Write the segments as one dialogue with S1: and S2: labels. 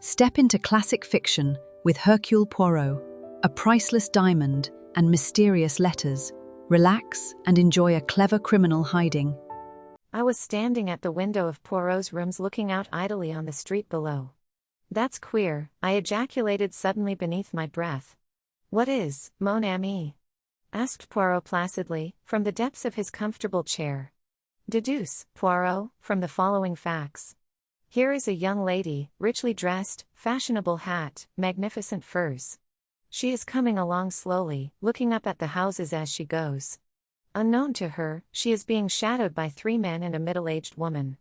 S1: Step into classic fiction with Hercule Poirot, a priceless diamond and mysterious letters. Relax and enjoy a clever criminal hiding.
S2: I was standing at the window of Poirot's rooms looking out idly on the street below. "That's queer," I ejaculated suddenly beneath my breath. "What is, mon ami?" asked Poirot placidly, from the depths of his comfortable chair. "Deduce, Poirot, from the following facts. Here is a young lady, richly dressed, fashionable hat, magnificent furs. She is coming along slowly, looking up at the houses as she goes. Unknown to her, she is being shadowed by 3 men and a middle-aged woman.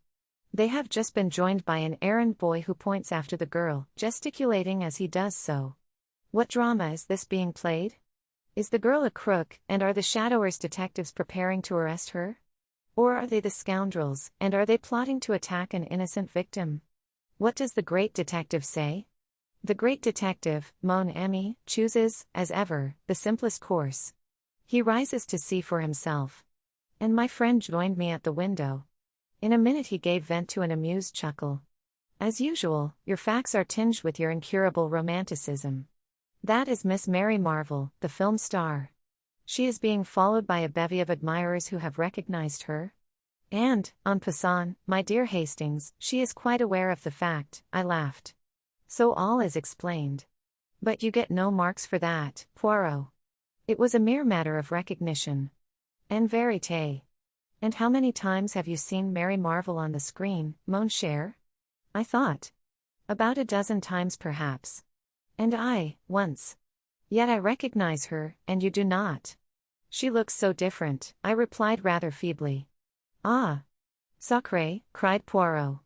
S2: They have just been joined by an errand boy who points after the girl, gesticulating as he does so. What drama is this being played? Is the girl a crook, and are the shadowers detectives preparing to arrest her? Or are they the scoundrels, and are they plotting to attack an innocent victim? What does the great detective say? The great detective, mon ami, chooses, as ever, the simplest course. He rises to see for himself. And my friend joined me at the window. In a minute he gave vent to an amused chuckle. As usual, your facts are tinged with your incurable romanticism. That is Miss Mary Marvel, the film star. She is being followed by a bevy of admirers who have recognized her. And, en passant, my dear Hastings, she is quite aware of the fact," I laughed. "So all is explained. But you get no marks for that, Poirot. It was a mere matter of recognition. En vérité. And how many times have you seen Mary Marvel on the screen, mon cher?" I thought. "About a dozen times perhaps. And I, once. Yet I recognize her, and you do not." "She looks so different," I replied rather feebly. "Ah! Sacré," cried Poirot.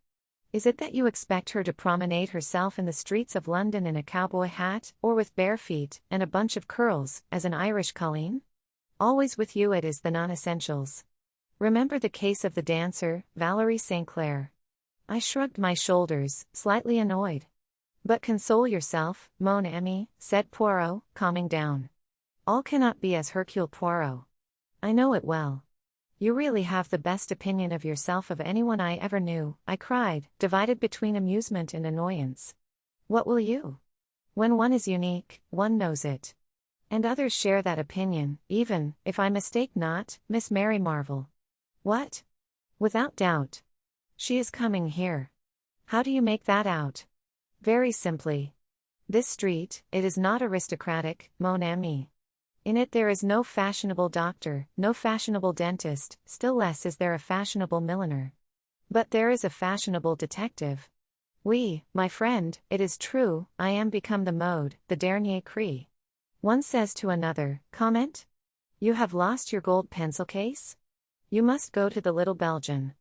S2: "Is it that you expect her to promenade herself in the streets of London in a cowboy hat, or with bare feet, and a bunch of curls, as an Irish colleen? Always with you it is the non-essentials. Remember the case of the dancer, Valerie St. Clair." I shrugged my shoulders, slightly annoyed. "But console yourself, mon ami," said Poirot, calming down. "All cannot be as Hercule Poirot. I know it well." "You really have the best opinion of yourself of anyone I ever knew," I cried, divided between amusement and annoyance. "What will you? When one is unique, one knows it. And others share that opinion, even, if I mistake not, Miss Mary Marvel." "What?" "Without doubt. She is coming here." "How do you make that out?" "Very simply. This street, it is not aristocratic, mon ami. In it there is no fashionable doctor, no fashionable dentist, still less is there a fashionable milliner. But there is a fashionable detective. Oui, my friend, it is true, I am become the mode, the dernier cri. One says to another, 'Comment? You have lost your gold pencil case? You must go to the little Belgian.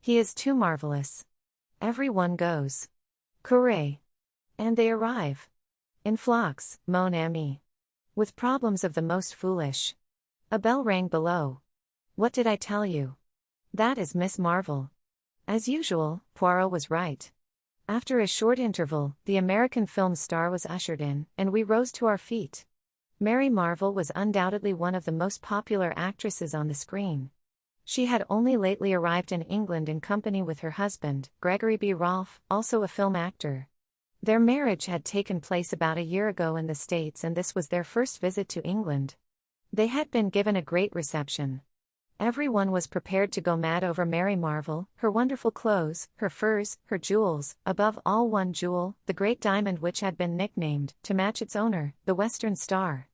S2: He is too marvelous.' Every one goes. Courez. And they arrive. In flocks, mon ami. With problems of the most foolish. A bell rang below. What did I tell you? That is Miss Marvel." As usual, Poirot was right. After a short interval, the American film star was ushered in, and we rose to our feet. Mary Marvel was undoubtedly one of the most popular actresses on the screen. She had only lately arrived in England in company with her husband, Gregory B. Rolfe, also a film actor. Their marriage had taken place about a year ago in the States, and this was their first visit to England. They had been given a great reception. Everyone was prepared to go mad over Mary Marvel, her wonderful clothes, her furs, her jewels, above all one jewel, the great diamond which had been nicknamed, to match its owner, the Western Star.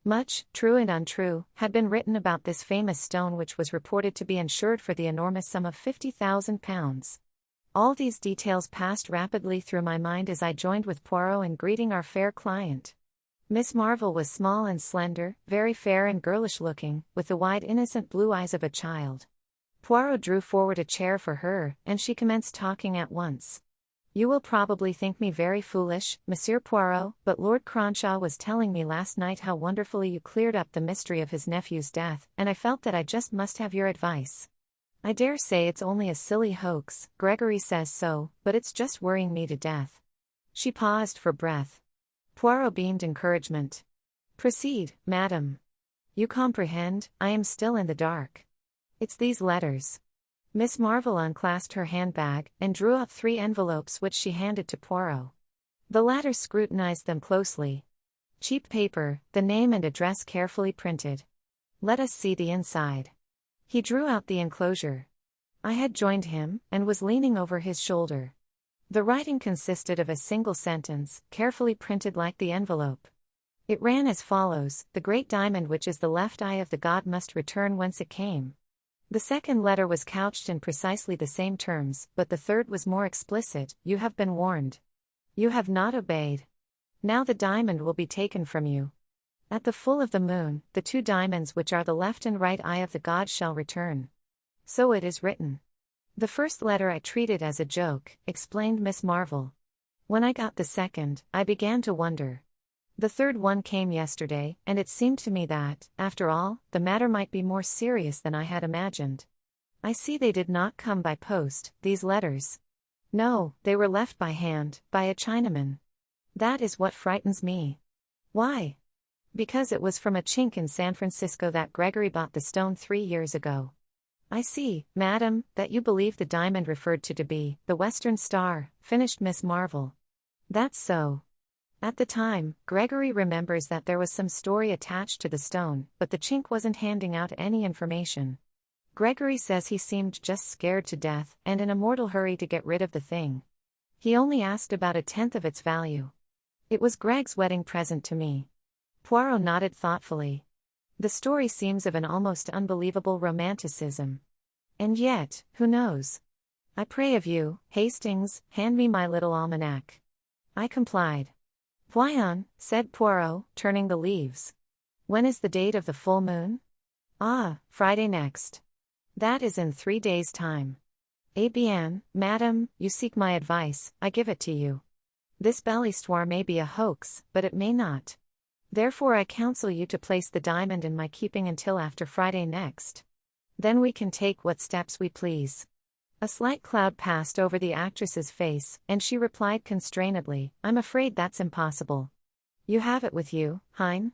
S2: Much, true and untrue, had been written about this famous stone, which was reported to be insured for the enormous sum of £50,000. All these details passed rapidly through my mind as I joined with Poirot in greeting our fair client. Miss Marvel was small and slender, very fair and girlish-looking, with the wide innocent blue eyes of a child. Poirot drew forward a chair for her, and she commenced talking at once. "You will probably think me very foolish, Monsieur Poirot, but Lord Cronshaw was telling me last night how wonderfully you cleared up the mystery of his nephew's death, and I felt that I just must have your advice. I dare say it's only a silly hoax, Gregory says so, but it's just worrying me to death." She paused for breath. Poirot beamed encouragement. "Proceed, madam. You comprehend, I am still in the dark. It's these letters." Miss Marvel unclasped her handbag, and drew up 3 envelopes which she handed to Poirot. The latter scrutinized them closely. Cheap paper, the name and address carefully printed. Let us see the inside. He drew out the enclosure. I had joined him, and was leaning over his shoulder. The writing consisted of a single sentence, carefully printed like the envelope. It ran as follows: "The great diamond which is the left eye of the god must return whence it came." The second letter was couched in precisely the same terms, but the third was more explicit: "You have been warned. You have not obeyed. Now the diamond will be taken from you. At the full of the moon, the two diamonds which are the left and right eye of the god shall return." So it is written. The first letter I treated as a joke, explained Miss Marvel. When I got the second, I began to wonder. The third one came yesterday, and it seemed to me that, after all, the matter might be more serious than I had imagined. I see they did not come by post, these letters. No, they were left by hand, by a Chinaman. That is what frightens me. Why? Because it was from a chink in San Francisco that Gregory bought the stone 3 years ago. I see, madam, that you believe the diamond referred to be the Western Star, finished Miss Marvel. That's so. At the time, Gregory remembers that there was some story attached to the stone, but the chink wasn't handing out any information. Gregory says he seemed just scared to death, and in a mortal hurry to get rid of the thing. He only asked about 1/10 of its value. It was Greg's wedding present to me. Poirot nodded thoughtfully. The story seems of an almost unbelievable romanticism. And yet, who knows? I pray of you, Hastings, hand me my little almanac. I complied. Voyons, said Poirot, turning the leaves. When is the date of the full moon? Ah, Friday next. That is in 3 days' time. Eh bien, madam, you seek my advice, I give it to you. This belle-histoire may be a hoax, but it may not. Therefore I counsel you to place the diamond in my keeping until after Friday next. Then we can take what steps we please. A slight cloud passed over the actress's face, and she replied constrainedly, I'm afraid that's impossible. You have it with you, Hein?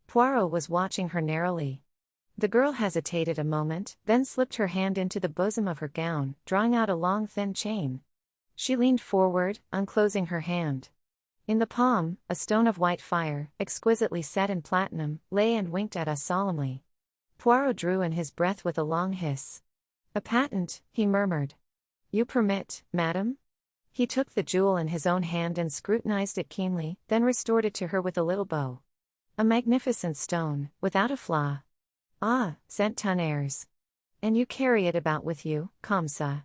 S2: Poirot was watching her narrowly. The girl hesitated a moment, then slipped her hand into the bosom of her gown, drawing out a long thin chain. She leaned forward, unclosing her hand. In the palm, a stone of white fire, exquisitely set in platinum, lay and winked at us solemnly. Poirot drew in his breath with a long hiss. A patent, he murmured. You permit, madam? He took the jewel in his own hand and scrutinized it keenly, then restored it to her with a little bow. A magnificent stone, without a flaw. Ah, Saint Tonnerres. And you carry it about with you, comme ça?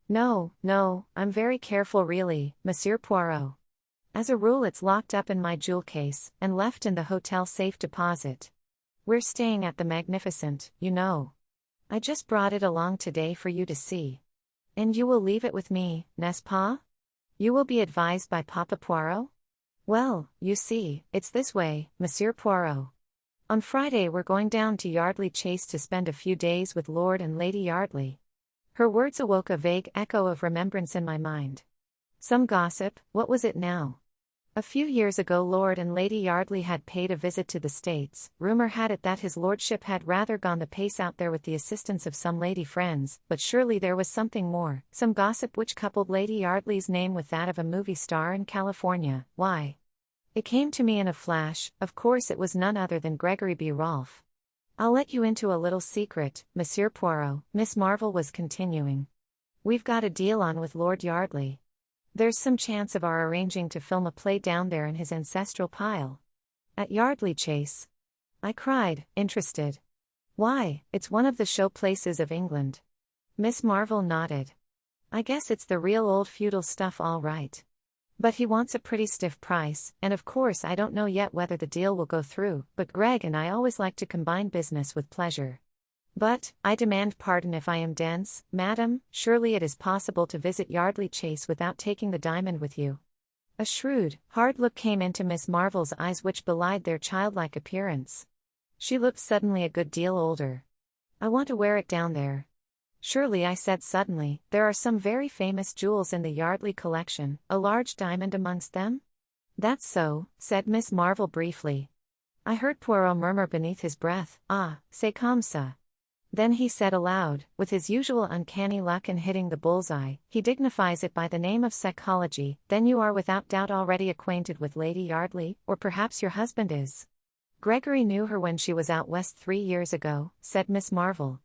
S2: No, no, I'm very careful really, Monsieur Poirot. As a rule it's locked up in my jewel case, and left in the hotel safe deposit. We're staying at the Magnificent, you know. I just brought it along today for you to see. And you will leave it with me, n'est-ce pas? You will be advised by Papa Poirot? Well, you see, it's this way, Monsieur Poirot. On Friday we're going down to Yardley Chase to spend a few days with Lord and Lady Yardley. Her words awoke a vague echo of remembrance in my mind. Some gossip, what was it now? A few years ago Lord and Lady Yardley had paid a visit to the States. Rumor had it that his lordship had rather gone the pace out there with the assistance of some lady friends, but surely there was something more, some gossip which coupled Lady Yardley's name with that of a movie star in California. Why? It came to me in a flash. Of course it was none other than Gregory B. Rolfe. I'll let you into a little secret, Monsieur Poirot, Miss Marvel was continuing. We've got a deal on with Lord Yardley. There's some chance of our arranging to film a play down there in his ancestral pile. At Yardley Chase? I cried, interested. Why, it's one of the show places of England. Miss Marvel nodded. I guess it's the real old feudal stuff all right. But he wants a pretty stiff price, and of course I don't know yet whether the deal will go through, but Greg and I always like to combine business with pleasure. But, I demand pardon if I am dense, madam, surely it is possible to visit Yardley Chase without taking the diamond with you. A shrewd, hard look came into Miss Marvel's eyes which belied their childlike appearance. She looked suddenly a good deal older. I want to wear it down there. Surely, I said suddenly, there are some very famous jewels in the Yardley collection, a large diamond amongst them? That's so, said Miss Marvel briefly. I heard Poirot murmur beneath his breath, ah, c'est comme ça. Then he said aloud, with his usual uncanny luck in hitting the bullseye, he dignifies it by the name of psychology, then you are without doubt already acquainted with Lady Yardley, or perhaps your husband is. Gregory knew her when she was out west 3 years ago, said Miss Marvel.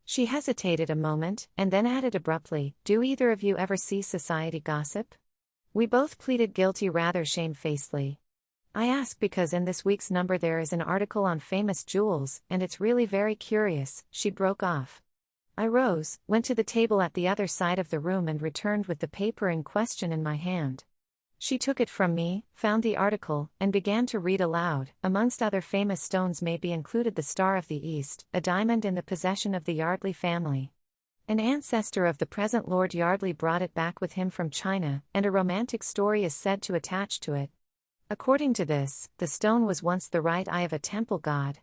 S2: She hesitated a moment, and then added abruptly, do either of you ever see society gossip? We both pleaded guilty rather shamefacedly. I ask because in this week's number there is an article on famous jewels, and it's really very curious, she broke off. I rose, went to the table at the other side of the room and returned with the paper in question in my hand. She took it from me, found the article, and began to read aloud. Amongst other famous stones may be included the Star of the East, a diamond in the possession of the Yardley family. An ancestor of the present Lord Yardley brought it back with him from China, and a romantic story is said to attach to it. According to this, the stone was once the right eye of a temple god.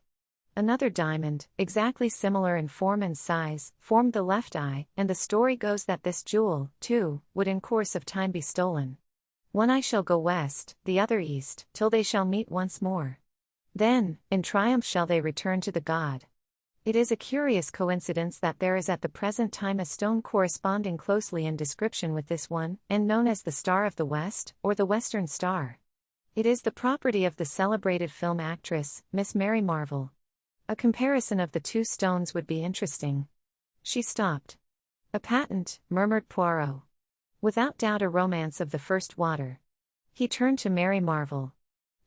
S2: Another diamond, exactly similar in form and size, formed the left eye, and the story goes that this jewel, too, would in course of time be stolen. One eye shall go west, the other east, till they shall meet once more. Then, in triumph shall they return to the god. It is a curious coincidence that there is at the present time a stone corresponding closely in description with this one, and known as the Star of the West, or the Western Star. It is the property of the celebrated film actress, Miss Mary Marvel. A comparison of the two stones would be interesting. She stopped. A patent, murmured Poirot. Without doubt a romance of the first water. He turned to Mary Marvel.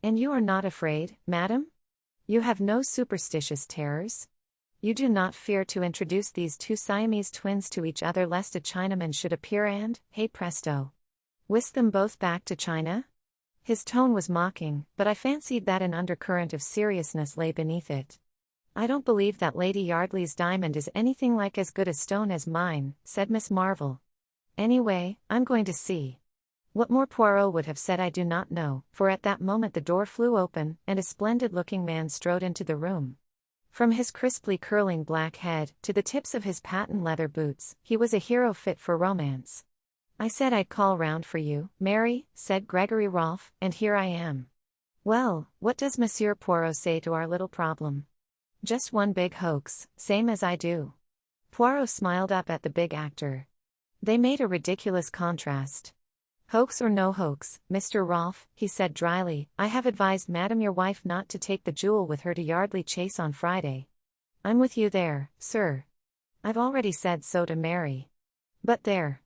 S2: And you are not afraid, madam? You have no superstitious terrors? You do not fear to introduce these two Siamese twins to each other lest a Chinaman should appear and, hey presto, whisk them both back to China? His tone was mocking, but I fancied that an undercurrent of seriousness lay beneath it. I don't believe that Lady Yardley's diamond is anything like as good a stone as mine, said Miss Marvel. Anyway, I'm going to see. What more Poirot would have said I do not know, for at that moment the door flew open, and a splendid-looking man strode into the room. From his crisply curling black head to the tips of his patent leather boots, he was a hero fit for romance. I said I'd call round for you, Mary, said Gregory Rolfe, and here I am. Well, what does Monsieur Poirot say to our little problem? Just one big hoax, same as I do. Poirot smiled up at the big actor. They made a ridiculous contrast. Hoax or no hoax, Mr. Rolfe, he said dryly, I have advised Madam your wife not to take the jewel with her to Yardley Chase on Friday. I'm with you there, sir. I've already said so to Mary. But there.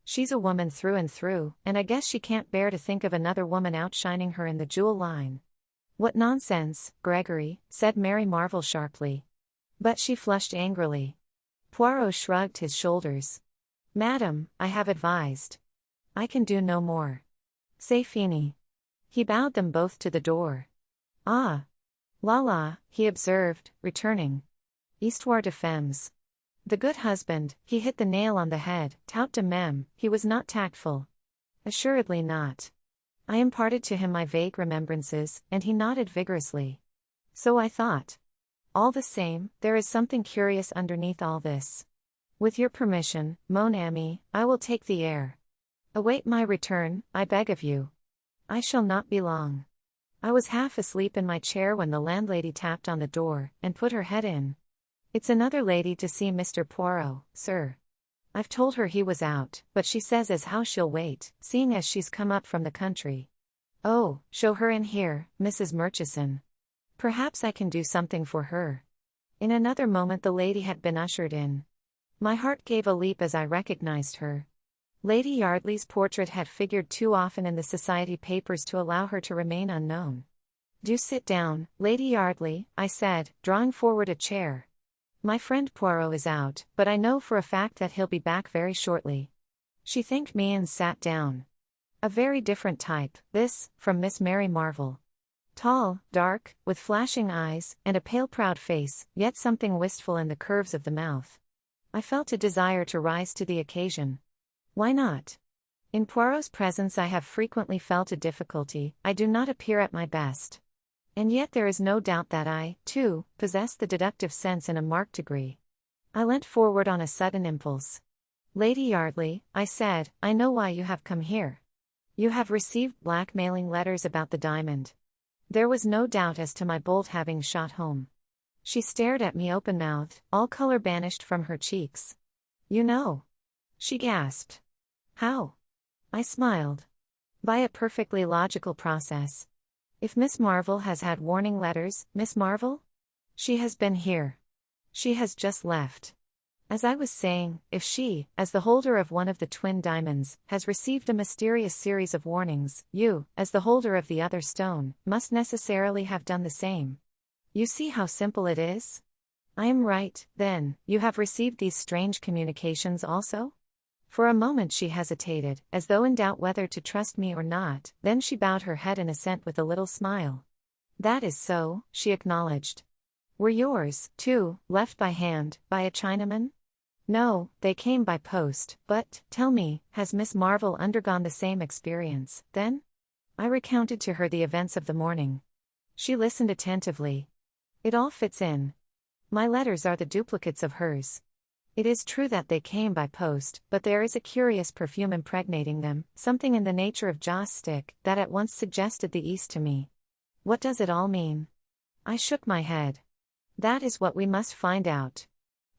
S2: She's a woman through and through, and I guess she can't bear to think of another woman outshining her in the jewel line. What nonsense, Gregory, said Mary Marvel sharply. But she flushed angrily. Poirot shrugged his shoulders. Madam, I have advised. I can do no more. C'est fini. He bowed them both to the door. Ah. La la, he observed, returning. Histoire de femmes. The good husband, he hit the nail on the head, tout de même, he was not tactful. Assuredly not. I imparted to him my vague remembrances, and he nodded vigorously. So I thought. All the same, there is something curious underneath all this. With your permission, mon ami, I will take the air. Await my return, I beg of you. I shall not be long. I was half asleep in my chair when the landlady tapped on the door, and put her head in. It's another lady to see Mr. Poirot, sir. I've told her he was out, but she says as how she'll wait, seeing as she's come up from the country. Oh, show her in here, Mrs. Murchison. Perhaps I can do something for her. In another moment the lady had been ushered in. My heart gave a leap as I recognized her. Lady Yardley's portrait had figured too often in the society papers to allow her to remain unknown. Do sit down, Lady Yardley, I said, drawing forward a chair. My friend Poirot is out, but I know for a fact that he'll be back very shortly. She thanked me and sat down. A very different type, this, from Miss Mary Marvel. Tall, dark, with flashing eyes, and a pale proud face, yet something wistful in the curves of the mouth. I felt a desire to rise to the occasion. Why not? In Poirot's presence I have frequently felt a difficulty, I do not appear at my best. And yet there is no doubt that I, too, possess the deductive sense in a marked degree. I leant forward on a sudden impulse. Lady Yardley, I said, I know why you have come here. You have received blackmailing letters about the diamond. There was no doubt as to my bolt having shot home. She stared at me open-mouthed, all color banished from her cheeks. "You know?" she gasped. "How?" I smiled. "By a perfectly logical process. If Miss Marvel has had warning letters, Miss Marvel? She has been here. She has just left. As I was saying, if she, as the holder of one of the twin diamonds, has received a mysterious series of warnings, you, as the holder of the other stone, must necessarily have done the same. You see how simple it is? I am right, then, you have received these strange communications also?" For a moment she hesitated, as though in doubt whether to trust me or not, then she bowed her head in assent with a little smile. "That is so," she acknowledged. "Were yours, too, left by hand, by a Chinaman?" "No, they came by post, but, tell me, has Miss Marvel undergone the same experience, then?" I recounted to her the events of the morning. She listened attentively. "It all fits in. My letters are the duplicates of hers. It is true that they came by post, but there is a curious perfume impregnating them, something in the nature of joss stick, that at once suggested the East to me. What does it all mean?" I shook my head. "That is what we must find out.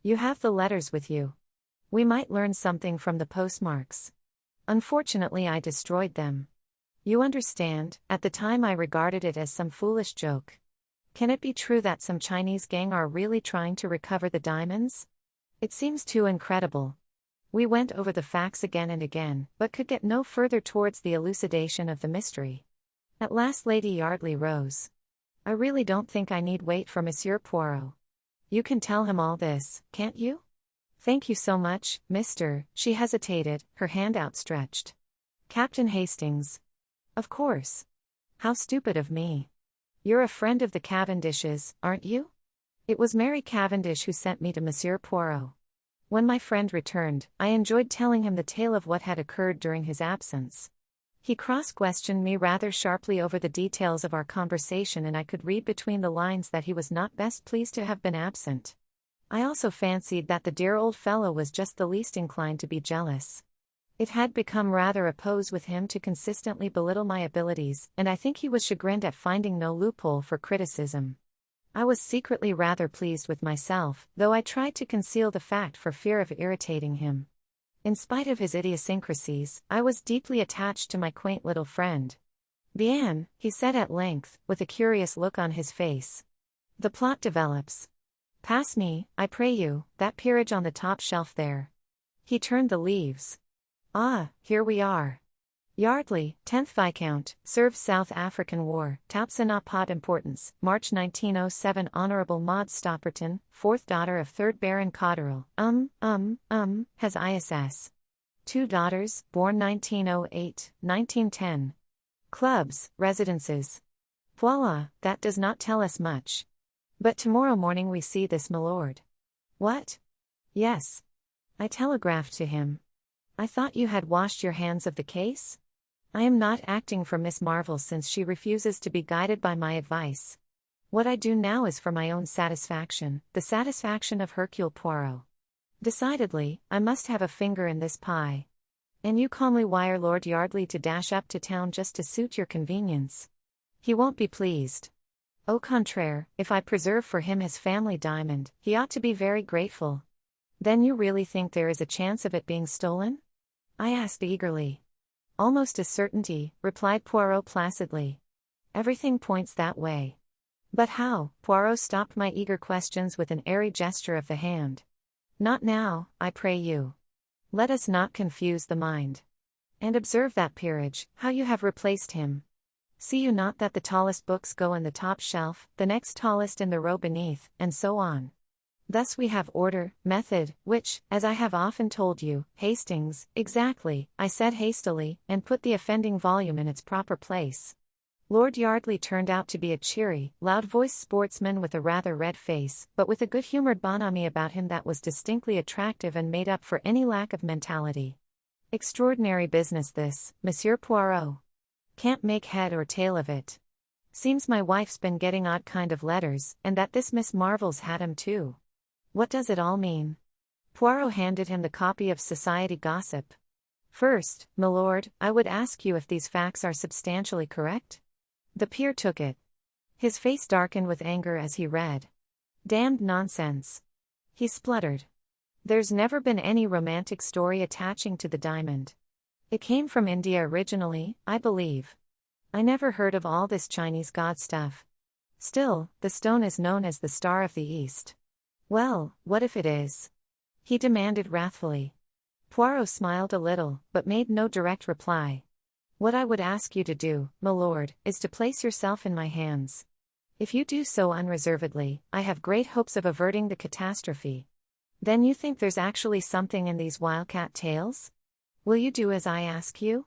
S2: You have the letters with you. We might learn something from the postmarks. Unfortunately, I destroyed them. You understand, at the time I regarded it as some foolish joke. Can it be true that some Chinese gang are really trying to recover the diamonds? It seems too incredible." We went over the facts again and again, but could get no further towards the elucidation of the mystery. At last Lady Yardley rose. "I really don't think I need wait for Monsieur Poirot. You can tell him all this, can't you?" "Thank you so much, Mr." She hesitated, her hand outstretched. "Captain Hastings." "Of course. How stupid of me. You're a friend of the Cavendishes, aren't you?" It was Mary Cavendish who sent me to Monsieur Poirot. When my friend returned, I enjoyed telling him the tale of what had occurred during his absence. He cross-questioned me rather sharply over the details of our conversation, and I could read between the lines that he was not best pleased to have been absent. I also fancied that the dear old fellow was just the least inclined to be jealous. It had become rather a pose with him to consistently belittle my abilities, and I think he was chagrined at finding no loophole for criticism. I was secretly rather pleased with myself, though I tried to conceal the fact for fear of irritating him. In spite of his idiosyncrasies, I was deeply attached to my quaint little friend. "Bien," he said at length, with a curious look on his face. "The plot develops. Pass me, I pray you, that peerage on the top shelf there." He turned the leaves. "Ah, here we are. Yardley, 10th Viscount, served South African War, Taupsa na pot importance, March 1907. Honorable Maud Stopperton, 4th daughter of 3rd Baron Cotterill, has ISS. 2 daughters, born 1908, 1910. Clubs, residences. Voila, that does not tell us much. But tomorrow morning we see this milord." "What?" "Yes. I telegraphed to him. I thought you had washed your hands of the case? I am not acting for Miss Marvel since she refuses to be guided by my advice. What I do now is for my own satisfaction, the satisfaction of Hercule Poirot. Decidedly, I must have a finger in this pie. And you calmly wire Lord Yardley to dash up to town just to suit your convenience. He won't be pleased. Au contraire, if I preserve for him his family diamond, he ought to be very grateful." "Then you really think there is a chance of it being stolen?" I asked eagerly. "Almost a certainty," replied Poirot placidly. "Everything points that way." "But how?" Poirot stopped my eager questions with an airy gesture of the hand. "Not now, I pray you. Let us not confuse the mind. And observe that peerage, how you have replaced him. See you not that the tallest books go in the top shelf, the next tallest in the row beneath, and so on? Thus we have order, method, which, as I have often told you, Hastings." "Exactly," I said hastily, and put the offending volume in its proper place. Lord Yardley turned out to be a cheery, loud-voiced sportsman with a rather red face, but with a good-humored bonhomie about him that was distinctly attractive and made up for any lack of mentality. "Extraordinary business this, Monsieur Poirot. Can't make head or tail of it. Seems my wife's been getting odd kind of letters, and that this Miss Marvel's had 'em too. What does it all mean?" Poirot handed him the copy of Society Gossip. "First, milord, I would ask you if these facts are substantially correct?" The peer took it. His face darkened with anger as he read. Damned nonsense. He spluttered. There's never been any romantic story attaching to the diamond. It came from India originally, I believe. I never heard of all this Chinese god stuff. Still, the stone is known as the Star of the East. Well, what if it is? He demanded wrathfully. Poirot smiled a little, but made no direct reply. What I would ask you to do, my lord, is to place yourself in my hands. If you do so unreservedly, I have great hopes of averting the catastrophe. Then you think there's actually something in these wildcat tales? Will you do as I ask you?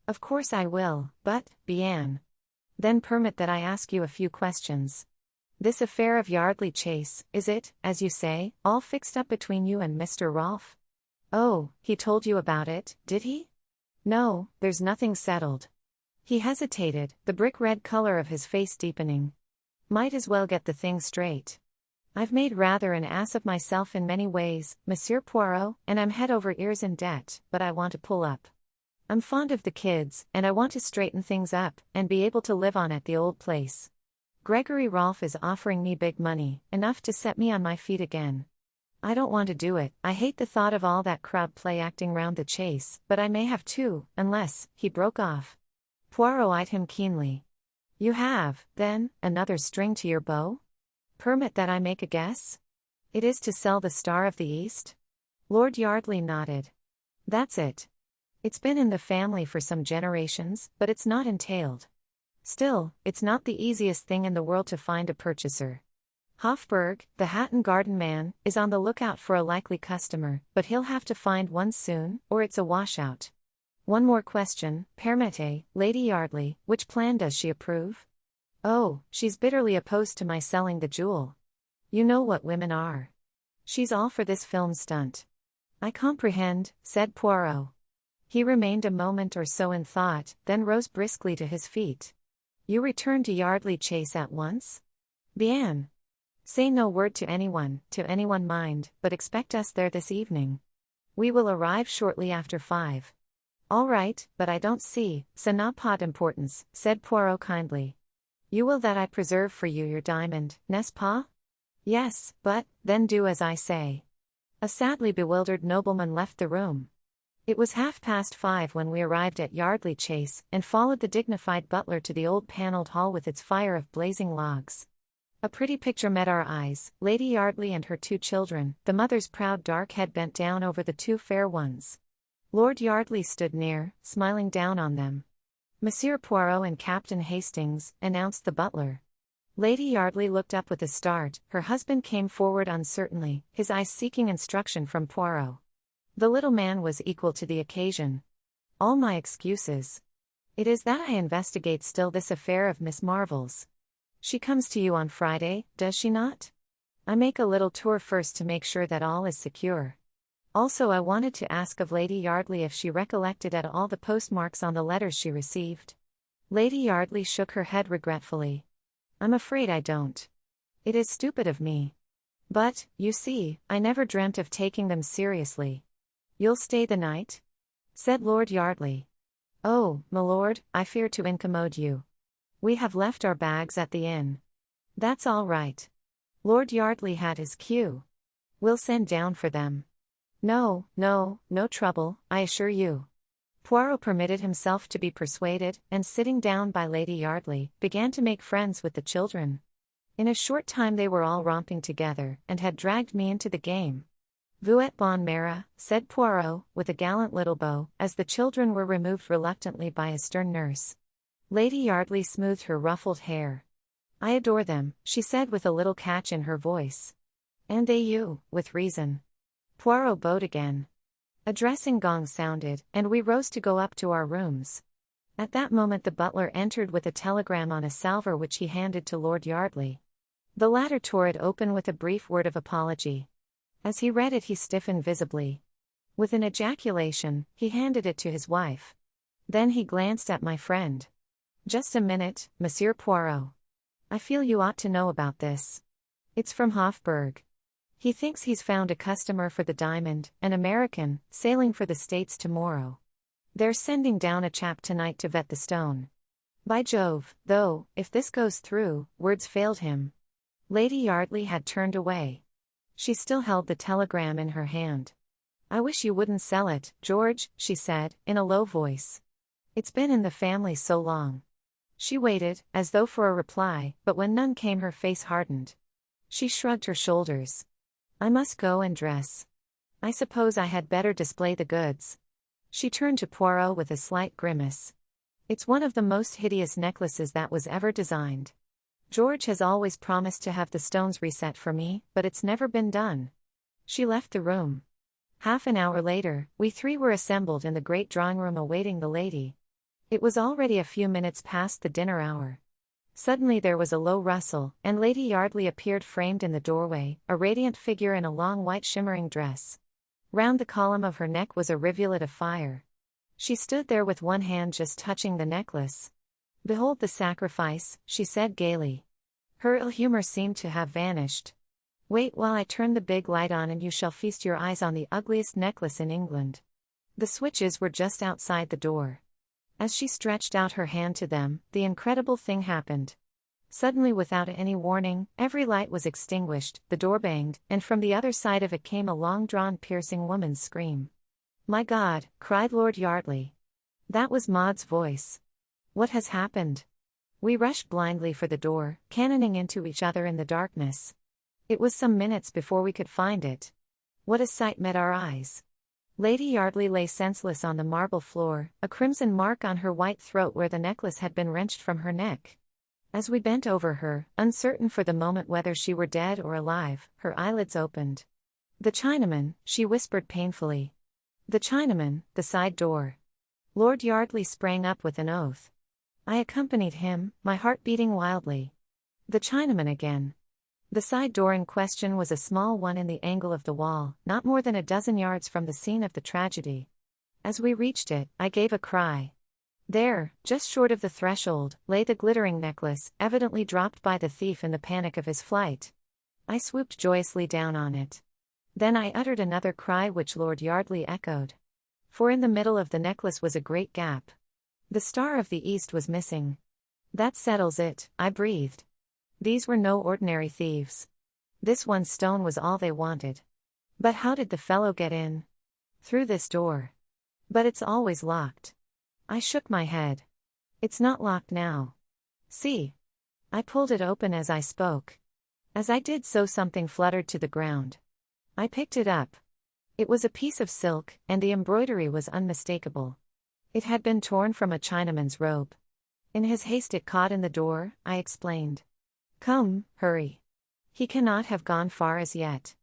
S2: Of course I will, but, Bien. Then permit that I ask you a few questions. This affair of Yardley Chase, is it, as you say, all fixed up between you and Mr. Rolfe? Oh, he told you about it, did he? No, there's nothing settled. He hesitated, the brick-red color of his face deepening. Might as well get the thing straight. I've made rather an ass of myself in many ways, Monsieur Poirot, and I'm head over ears in debt, but I want to pull up. I'm fond of the kids, and I want to straighten things up, and be able to live on at the old place. Gregory Rolfe is offering me big money, enough to set me on my feet again. I don't want to do it, I hate the thought of all that crowd play acting round the chase, but I may have to, unless, he broke off. Poirot eyed him keenly. You have, then, another string to your bow? Permit that I make a guess? It is to sell the Star of the East? Lord Yardley nodded. That's it. It's been in the family for some generations, but it's not entailed. Still, it's not the easiest thing in the world to find a purchaser. Hofburg, the Hatton Garden man, is on the lookout for a likely customer, but he'll have to find one soon, or it's a washout. One more question, permettez, Lady Yardley, which plan does she approve? Oh, she's bitterly opposed to my selling the jewel. You know what women are. She's all for this film stunt. I comprehend, said Poirot. He remained a moment or so in thought, then rose briskly to his feet. You return to Yardley Chase at once? Bien. Say no word to anyone mind, but expect us there this evening. We will arrive shortly after 5. All right, but I don't see, ça n'a pas d'importance, said Poirot kindly. You will that I preserve for you your diamond, n'est-ce pas? Yes, but, then do as I say. A sadly bewildered nobleman left the room. It was 5:30 when we arrived at Yardley Chase, and followed the dignified butler to the old panelled hall with its fire of blazing logs. A pretty picture met our eyes, Lady Yardley and her 2 children, the mother's proud dark head bent down over the 2 fair ones. Lord Yardley stood near, smiling down on them. Monsieur Poirot and Captain Hastings, announced the butler. Lady Yardley looked up with a start, her husband came forward uncertainly, his eyes seeking instruction from Poirot. The little man was equal to the occasion. All my excuses. It is that I investigate still this affair of Miss Marvel's. She comes to you on Friday, does she not? I make a little tour first to make sure that all is secure. Also I wanted to ask of Lady Yardley if she recollected at all the postmarks on the letters she received. Lady Yardley shook her head regretfully. I'm afraid I don't. It is stupid of me. But, you see, I never dreamt of taking them seriously. You'll stay the night? Said Lord Yardley. Oh, my lord, I fear to incommode you. We have left our bags at the inn. That's all right. Lord Yardley had his cue. We'll send down for them. No trouble, I assure you. Poirot permitted himself to be persuaded, and sitting down by Lady Yardley, began to make friends with the children. In a short time they were all romping together, and had dragged me into the game. Vous êtes bon mère, said Poirot, with a gallant little bow, as the children were removed reluctantly by a stern nurse. Lady Yardley smoothed her ruffled hair. I adore them, she said with a little catch in her voice. And they you, with reason. Poirot bowed again. A dressing gong sounded, and we rose to go up to our rooms. At that moment the butler entered with a telegram on a salver which he handed to Lord Yardley. The latter tore it open with a brief word of apology. As he read it he stiffened visibly. With an ejaculation, he handed it to his wife. Then he glanced at my friend. Just a minute, Monsieur Poirot. I feel you ought to know about this. It's from Hofburg. He thinks he's found a customer for the diamond, an American, sailing for the States tomorrow. They're sending down a chap tonight to vet the stone. By Jove, though, if this goes through, words failed him. Lady Yardley had turned away. She still held the telegram in her hand. "I wish you wouldn't sell it, George," she said, in a low voice. "It's been in the family so long." She waited, as though for a reply, but when none came her face hardened. She shrugged her shoulders. "I must go and dress. I suppose I had better display the goods." She turned to Poirot with a slight grimace. "It's one of the most hideous necklaces that was ever designed. George has always promised to have the stones reset for me, but it's never been done." She left the room. Half an hour later, we three were assembled in the great drawing-room awaiting the lady. It was already a few minutes past the dinner hour. Suddenly there was a low rustle, and Lady Yardley appeared framed in the doorway, a radiant figure in a long white shimmering dress. Round the column of her neck was a rivulet of fire. She stood there with one hand just touching the necklace. "Behold the sacrifice," she said gaily. Her ill humor seemed to have vanished. "Wait while I turn the big light on and you shall feast your eyes on the ugliest necklace in England." The switches were just outside the door. As she stretched out her hand to them, the incredible thing happened. Suddenly, without any warning, every light was extinguished, the door banged, and from the other side of it came a long-drawn piercing woman's scream. "My God!" cried Lord Yardley. That was Maud's voice. "What has happened?" We rushed blindly for the door, cannoning into each other in the darkness. It was some minutes before we could find it. What a sight met our eyes! Lady Yardley lay senseless on the marble floor, a crimson mark on her white throat where the necklace had been wrenched from her neck. As we bent over her, uncertain for the moment whether she were dead or alive, her eyelids opened. "The Chinaman," she whispered painfully. "The Chinaman, the side door." Lord Yardley sprang up with an oath. I accompanied him, my heart beating wildly. The Chinaman again. The side door in question was a small one in the angle of the wall, not more than a dozen yards from the scene of the tragedy. As we reached it, I gave a cry. There, just short of the threshold, lay the glittering necklace, evidently dropped by the thief in the panic of his flight. I swooped joyously down on it. Then I uttered another cry which Lord Yardley echoed. For in the middle of the necklace was a great gap. The Star of the East was missing. "That settles it," I breathed. These were no ordinary thieves. This one stone was all they wanted. But how did the fellow get in? Through this door. But it's always locked. I shook my head. It's not locked now. See. I pulled it open as I spoke. As I did so, something fluttered to the ground. I picked it up. It was a piece of silk, and the embroidery was unmistakable. It had been torn from a Chinaman's robe. In his haste it caught in the door, I explained. "Come, hurry. He cannot have gone far as yet."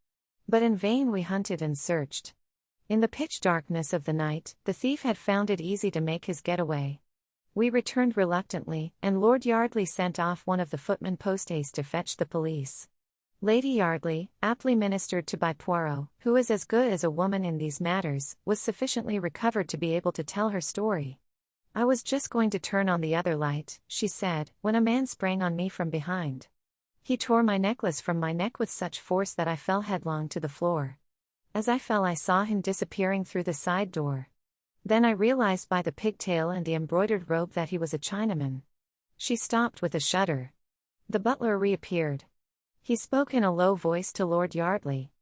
S2: But in vain we hunted and searched. In the pitch darkness of the night, the thief had found it easy to make his getaway. We returned reluctantly, and Lord Yardley sent off one of the footmen post-haste to fetch the police. Lady Yardley, aptly ministered to by Poirot, who is as good as a woman in these matters, was sufficiently recovered to be able to tell her story. "I was just going to turn on the other light," she said, "when a man sprang on me from behind. He tore my necklace from my neck with such force that I fell headlong to the floor. As I fell, I saw him disappearing through the side door. Then I realized by the pigtail and the embroidered robe that he was a Chinaman." She stopped with a shudder. The butler reappeared. He spoke in a low voice to Lord Yardley.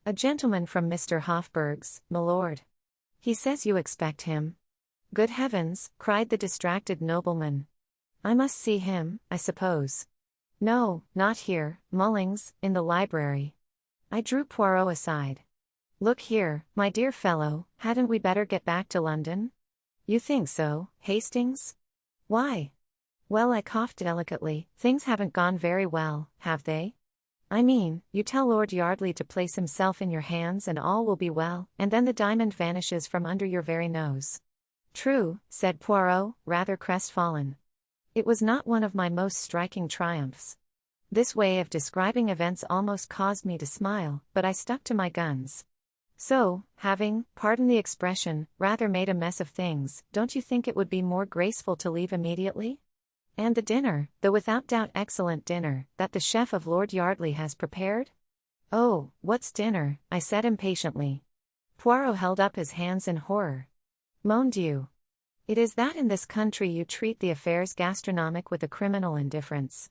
S2: "A gentleman from Mr. Hofburg's, my lord. He says you expect him." "Good heavens!" cried the distracted nobleman. "I must see him, I suppose." "No, not here, Mullings, in the library." I drew Poirot aside. "Look here, my dear fellow, hadn't we better get back to London?" "You think so, Hastings?" "Why?" "Well," I coughed delicately, "things haven't gone very well, have they? I mean, you tell Lord Yardley to place himself in your hands and all will be well, and then the diamond vanishes from under your very nose." "True," said Poirot, rather crestfallen. It was not one of my most striking triumphs. This way of describing events almost caused me to smile, but I stuck to my guns. "So, having, pardon the expression, rather made a mess of things, don't you think it would be more graceful to leave immediately? And the dinner, the without doubt excellent dinner, that the chef of Lord Yardley has prepared?" "Oh, what's dinner?" I said impatiently. Poirot held up his hands in horror. "Mon Dieu! It is that in this country you treat the affairs gastronomic with a criminal indifference.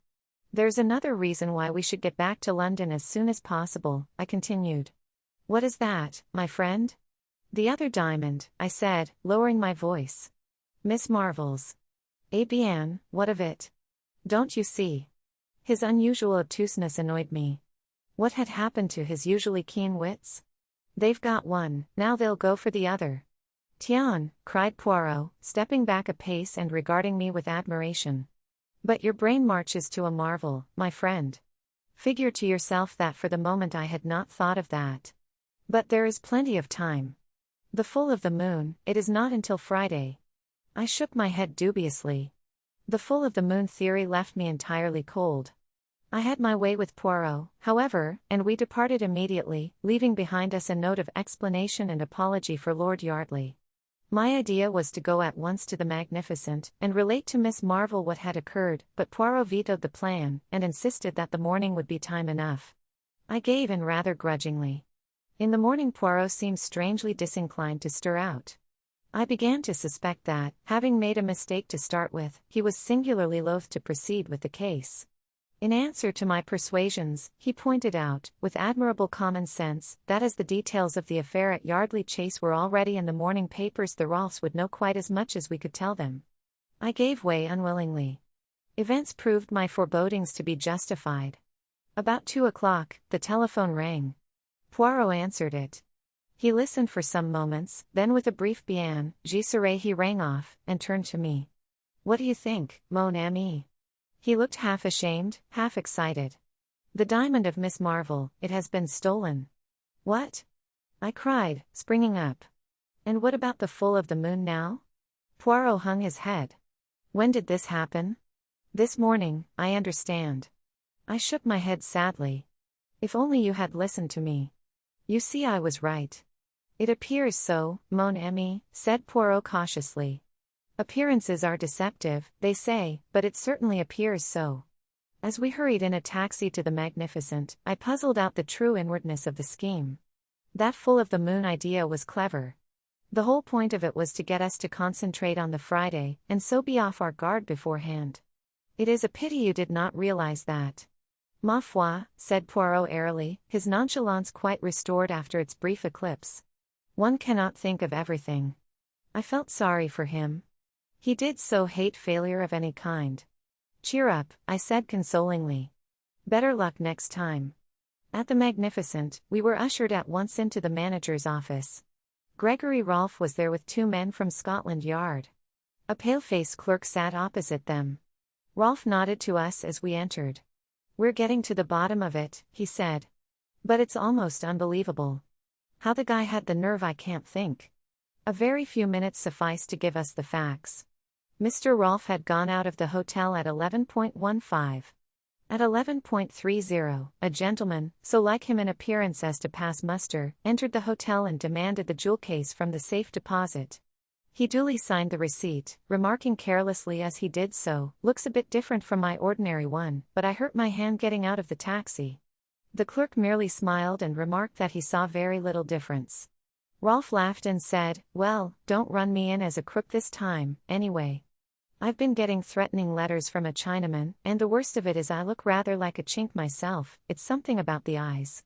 S2: There's another reason why we should get back to London as soon as possible, I continued. What is that, my friend? The other diamond, I said, lowering my voice. Miss Marvel's. Eh bien, what of it? Don't you see? His unusual obtuseness annoyed me. What had happened to his usually keen wits? They've got one, now they'll go for the other. Tiens, cried Poirot, stepping back a pace and regarding me with admiration. But your brain marches to a marvel, my friend. Figure to yourself that for the moment I had not thought of that. But there is plenty of time. The full of the moon, it is not until Friday. I shook my head dubiously. The full of the moon theory left me entirely cold. I had my way with Poirot, however, and we departed immediately, leaving behind us a note of explanation and apology for Lord Yardley. My idea was to go at once to the Magnificent and relate to Miss Marvel what had occurred, but Poirot vetoed the plan and insisted that the morning would be time enough. I gave in rather grudgingly. In the morning Poirot seemed strangely disinclined to stir out. I began to suspect that, having made a mistake to start with, he was singularly loath to proceed with the case. In answer to my persuasions, he pointed out, with admirable common sense, that as the details of the affair at Yardley Chase were already in the morning papers, the Rolfes would know quite as much as we could tell them. I gave way unwillingly. Events proved my forebodings to be justified. About 2 o'clock, the telephone rang. Poirot answered it. He listened for some moments, then with a brief bien, je serai he rang off, and turned to me. What do you think, mon ami? He looked half ashamed, half excited. The diamond of Miss Marvel, it has been stolen. What? I cried, springing up. And what about the full of the moon now? Poirot hung his head. When did this happen? This morning, I understand. I shook my head sadly. If only you had listened to me. You see I was right. It appears so, mon ami, said Poirot cautiously. Appearances are deceptive, they say, but it certainly appears so. As we hurried in a taxi to the Magnificent, I puzzled out the true inwardness of the scheme. That full of the moon idea was clever. The whole point of it was to get us to concentrate on the Friday, and so be off our guard beforehand. It is a pity you did not realize that. Ma foi, said Poirot airily, his nonchalance quite restored after its brief eclipse. One cannot think of everything. I felt sorry for him. He did so hate failure of any kind. Cheer up, I said consolingly. Better luck next time. At the Magnificent, we were ushered at once into the manager's office. Gregory Rolfe was there with 2 men from Scotland Yard. A pale-faced clerk sat opposite them. Rolfe nodded to us as we entered. We're getting to the bottom of it, he said. But it's almost unbelievable. How the guy had the nerve I can't think. A very few minutes sufficed to give us the facts. Mr. Rolfe had gone out of the hotel at 11:15. At 11:30, a gentleman, so like him in appearance as to pass muster, entered the hotel and demanded the jewel case from the safe deposit. He duly signed the receipt, remarking carelessly as he did so, "Looks a bit different from my ordinary one, but I hurt my hand getting out of the taxi." The clerk merely smiled and remarked that he saw very little difference. Rolfe laughed and said, "Well, don't run me in as a crook this time, anyway. I've been getting threatening letters from a Chinaman, and the worst of it is I look rather like a chink myself. It's something about the eyes."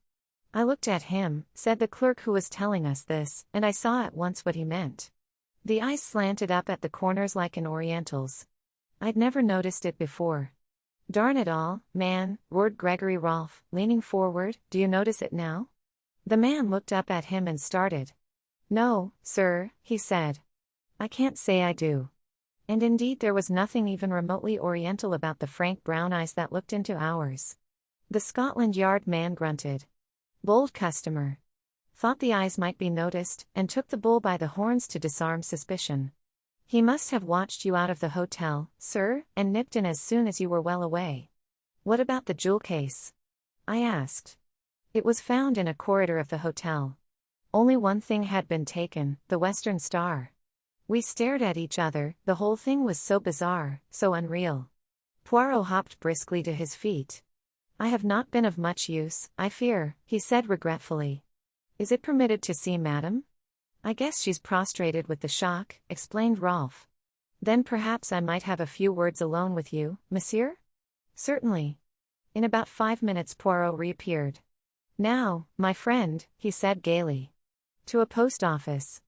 S2: I looked at him, said the clerk who was telling us this, and I saw at once what he meant. The eyes slanted up at the corners like an Oriental's. I'd never noticed it before. "Darn it all, man," roared Gregory Rolfe, leaning forward, "do you notice it now?" The man looked up at him and started. "No, sir," he said. "I can't say I do." And indeed there was nothing even remotely Oriental about the frank brown eyes that looked into ours. The Scotland Yard man grunted. Bold customer. Thought the eyes might be noticed, and took the bull by the horns to disarm suspicion. He must have watched you out of the hotel, sir, and nipped in as soon as you were well away. What about the jewel case? I asked. It was found in a corridor of the hotel. Only one thing had been taken, the Western Star. We stared at each other, the whole thing was so bizarre, so unreal. Poirot hopped briskly to his feet. "I have not been of much use, I fear," he said regretfully. "Is it permitted to see madam?" "I guess she's prostrated with the shock," explained Rolfe. "Then perhaps I might have a few words alone with you, monsieur?" "Certainly. In about 5 minutes Poirot reappeared. "Now, my friend," he said gaily. "To a post office.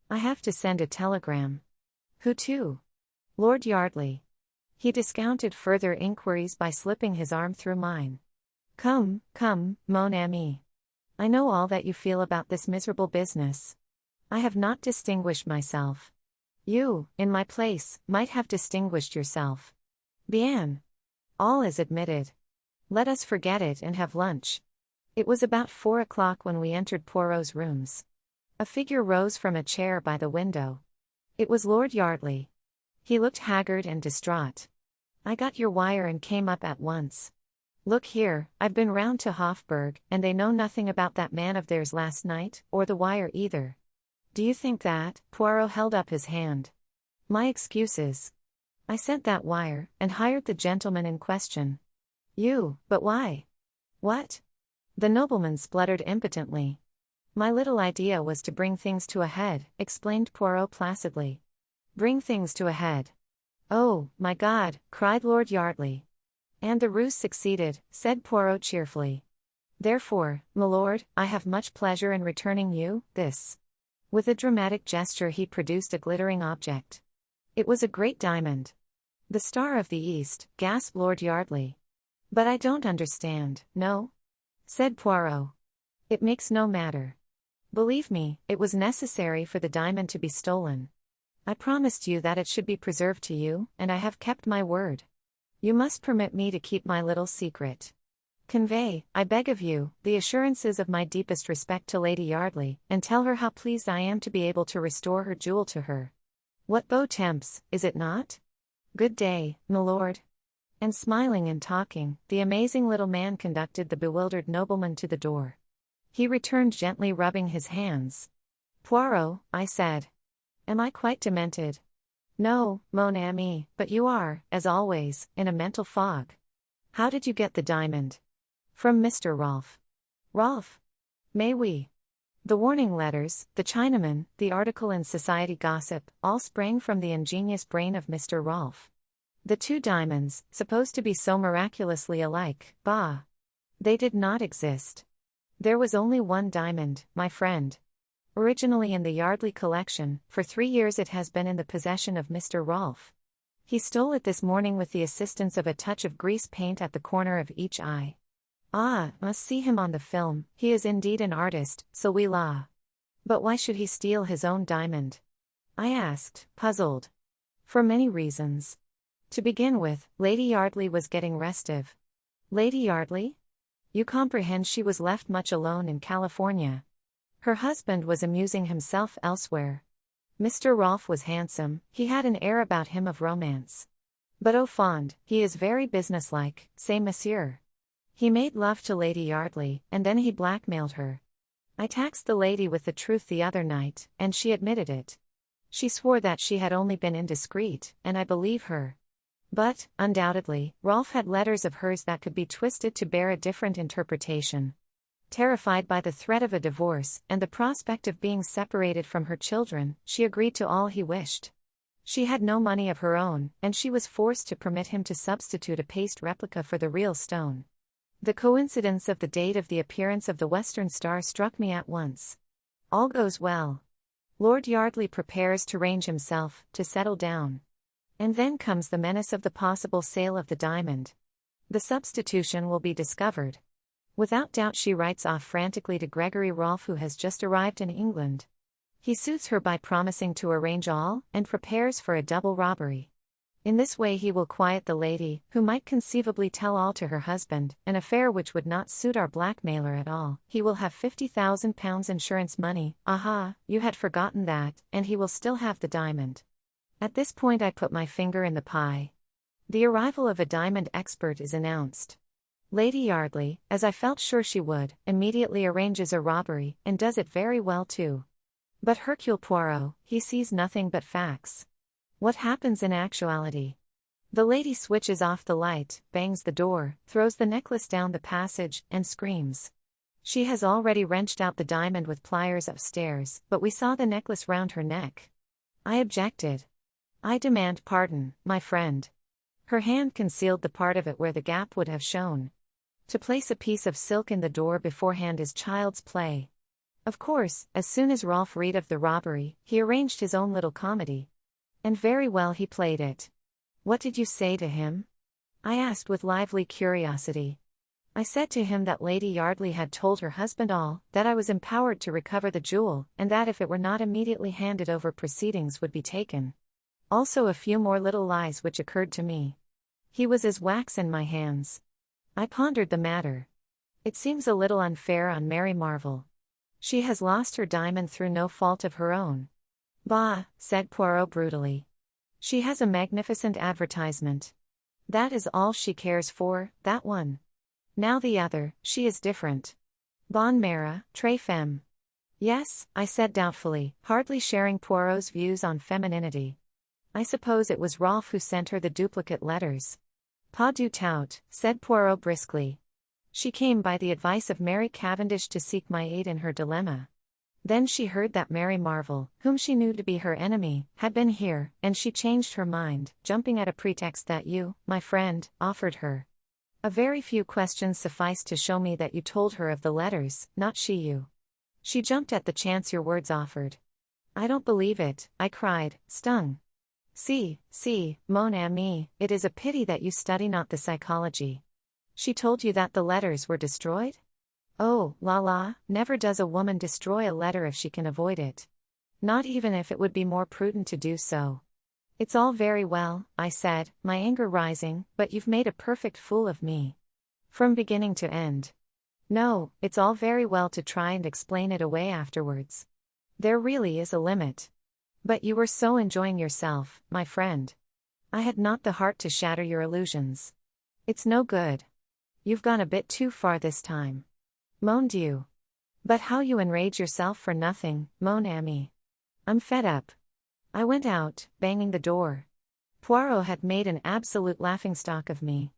S2: I have to send a telegram." "Who to?" "Lord Yardley." He discounted further inquiries by slipping his arm through mine. "Come, come, mon ami. I know all that you feel about this miserable business. I have not distinguished myself. You, in my place, might have distinguished yourself. Bien. All is admitted. Let us forget it and have lunch." It was about 4 o'clock when we entered Poirot's rooms. A figure rose from a chair by the window. It was Lord Yardley. He looked haggard and distraught. "I got your wire and came up at once. Look here, I've been round to Hofburg, and they know nothing about that man of theirs last night, or the wire either. Do you think that?" Poirot held up his hand. "My excuses. I sent that wire, and hired the gentleman in question." "You, but why?" "What?" The nobleman spluttered impotently. "My little idea was to bring things to a head," explained Poirot placidly. "Bring things to a head." "Oh, my God!" cried Lord Yardley. "And the ruse succeeded," said Poirot cheerfully. "Therefore, milord, I have much pleasure in returning you this." With a dramatic gesture he produced a glittering object. It was a great diamond. "The Star of the East," gasped Lord Yardley. "But I don't understand." "No?" said Poirot. "It makes no matter. Believe me, it was necessary for the diamond to be stolen. I promised you that it should be preserved to you, and I have kept my word. You must permit me to keep my little secret. Convey, I beg of you, the assurances of my deepest respect to Lady Yardley, and tell her how pleased I am to be able to restore her jewel to her. What beau temps, is it not? Good day, milord." And smiling and talking, the amazing little man conducted the bewildered nobleman to the door. He returned gently rubbing his hands. "Poirot," I said. "Am I quite demented?" "No, mon ami, but you are, as always, in a mental fog. How did you get the diamond?" "From Mr. Rolfe." "Rolfe? Mais oui. The warning letters, the Chinaman, the article in Society Gossip, all sprang from the ingenious brain of Mr. Rolfe. The two diamonds, supposed to be so miraculously alike, bah! They did not exist. There was only one diamond, my friend. Originally in the Yardley collection, for 3 years it has been in the possession of Mr. Rolfe. He stole it this morning with the assistance of a touch of grease paint at the corner of each eye. Ah, must see him on the film, he is indeed an artist, celui-là. But why should he steal his own diamond?" I asked, puzzled. "For many reasons. To begin with, Lady Yardley was getting restive." "Lady Yardley? You comprehend she was left much alone in California. Her husband was amusing himself elsewhere. Mr. Rolfe was handsome, he had an air about him of romance. But au fond, he is very businesslike, c'est monsieur. He made love to Lady Yardley, and then he blackmailed her. I taxed the lady with the truth the other night, and she admitted it. She swore that she had only been indiscreet, and I believe her. But, undoubtedly, Rolfe had letters of hers that could be twisted to bear a different interpretation. Terrified by the threat of a divorce, and the prospect of being separated from her children, she agreed to all he wished. She had no money of her own, and she was forced to permit him to substitute a paste replica for the real stone. The coincidence of the date of the appearance of the Western Star struck me at once. All goes well. Lord Yardley prepares to range himself, to settle down. And then comes the menace of the possible sale of the diamond. The substitution will be discovered. Without doubt she writes off frantically to Gregory Rolfe, who has just arrived in England. He soothes her by promising to arrange all, and prepares for a double robbery. In this way he will quiet the lady, who might conceivably tell all to her husband, an affair which would not suit our blackmailer at all. He will have £50,000 insurance money, aha, you had forgotten that, and he will still have the diamond. At this point I put my finger in the pie. The arrival of a diamond expert is announced. Lady Yardley, as I felt sure she would, immediately arranges a robbery, and does it very well too. But Hercule Poirot, he sees nothing but facts. What happens in actuality? The lady switches off the light, bangs the door, throws the necklace down the passage, and screams. She has already wrenched out the diamond with pliers upstairs, but we saw the necklace round her neck. I objected. "I demand pardon, my friend." Her hand concealed the part of it where the gap would have shown. To place a piece of silk in the door beforehand is child's play. Of course, as soon as Rolf read of the robbery, he arranged his own little comedy. And very well he played it. What did you say to him? I asked with lively curiosity. I said to him that Lady Yardley had told her husband all, that I was empowered to recover the jewel, and that if it were not immediately handed over proceedings would be taken. Also a few more little lies which occurred to me. He was as wax in my hands. I pondered the matter. It seems a little unfair on Mary Marvel. She has lost her diamond through no fault of her own. Bah, said Poirot brutally. She has a magnificent advertisement. That is all she cares for, that one. Now the other, she is different. Bonne mère, très femme. Yes, I said doubtfully, hardly sharing Poirot's views on femininity. I suppose it was Rolf who sent her the duplicate letters. Pas du tout, said Poirot briskly. She came by the advice of Mary Cavendish to seek my aid in her dilemma. Then she heard that Mary Marvel, whom she knew to be her enemy, had been here, and she changed her mind, jumping at a pretext that you, my friend, offered her. A very few questions sufficed to show me that you told her of the letters, not she you. She jumped at the chance your words offered. I don't believe it, I cried, stung. See, mon ami, it is a pity that you study not the psychology. She told you that the letters were destroyed? Oh, la, never does a woman destroy a letter if she can avoid it. Not even if it would be more prudent to do so. It's all very well, I said, my anger rising, but you've made a perfect fool of me. From beginning to end. No, it's all very well to try and explain it away afterwards. There really is a limit. But you were so enjoying yourself, my friend. I had not the heart to shatter your illusions. It's no good. You've gone a bit too far this time. Mon Dieu. But how you enrage yourself for nothing, mon ami. I'm fed up. I went out, banging the door. Poirot had made an absolute laughingstock of me.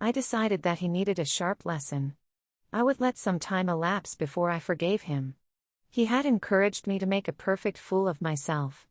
S2: I decided that he needed a sharp lesson. I would let some time elapse before I forgave him. He had encouraged me to make a perfect fool of myself,